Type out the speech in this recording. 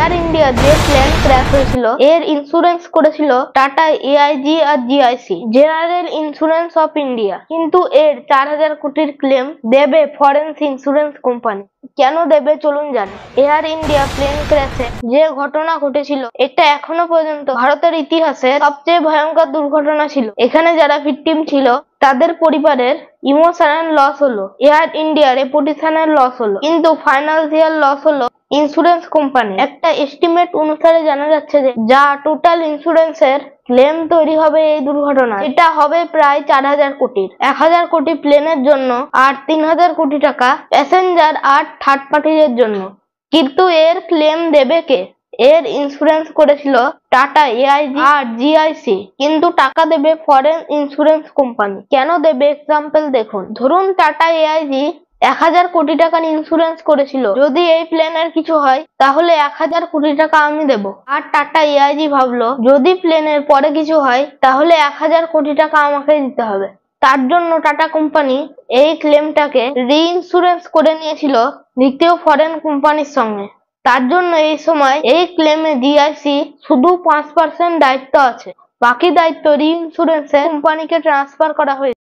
Air India যে plane crash হয়েছিল এর ইন্স্যুরেন্স করেছিল টাটা এআইজি আর GIC, general insurance of India. কিন্তু এর 4000 কোটির ক্লেম দেবে ফরেন ইন্স্যুরেন্স কোম্পানি। কেন দেবে চলুন জানি। এয়ার ইন্ডিয়া প্লেন ক্র্যাশে যে ঘটনা ঘটেছিল এটা এখনো পর্যন্ত ভারতের ইতিহাসে সবচেয়ে ভয়ঙ্কর দুর্ঘটনা ছিল। এখানে যারা ভিকটিম ছিল তাদের পরিবারের ইমোশনাল লস হলো, এয়ার ইন্ডিয়ার রেপুটেশনাল লস হলো, কিন্তু ফাইন্যান্সিয়াল লস হলো ইন্স্যুরেন্স কোম্পানি। একটা এস্টিমেট অনুসারে জানা যাচ্ছে যে যা টোটাল ইন্স্যুরেন্সের ক্লেম তৈরি হবে এই দুর্ঘটনা এটা হবে প্রায় 4000 কোটির। 1000 কোটি প্লেনের জন্য আর 3000 কোটি টাকা প্যাসেঞ্জার আর থার্ড পার্টিদের জন্য। কিন্তু এর ক্লেম দেবে কে? এর ইন্স্যুরেন্স করেছিল টাটা এআইজি আর জিআইসি, কিন্তু টাকা দেবে ফরেন ইন্স্যুরেন্স কোম্পানি। কেন দেবে এক্সাম্পল দেখুন। ধরুন টাটা এআইজি 1000 কোটি টাকার ইন্স্যুরেন্স করেছিল, যদি এই প্লেনের কিছু হয় তাহলে 1000 কোটি টাকা আমি দেব। আর টাটা এআইজি ভাবলো যদি প্লেনের পরে কিছু হয় তাহলে 1000 কোটি টাকা আমাকে দিতে হবে। তার জন্য টাটা কোম্পানি এই ক্লেমটাকে রি-ইন্স্যুরেন্স করে নিয়েছিল দ্বিতীয় ফরেন কোম্পানির সঙ্গে। তার জন্য এই সময় এই ক্লেমে জিআইসি শুধু 5% দায়িত্ব আছে, বাকি দায়িত্ব রি-ইন্স্যুরেন্স কোম্পানিকে ট্রান্সফার করা হয়েছে।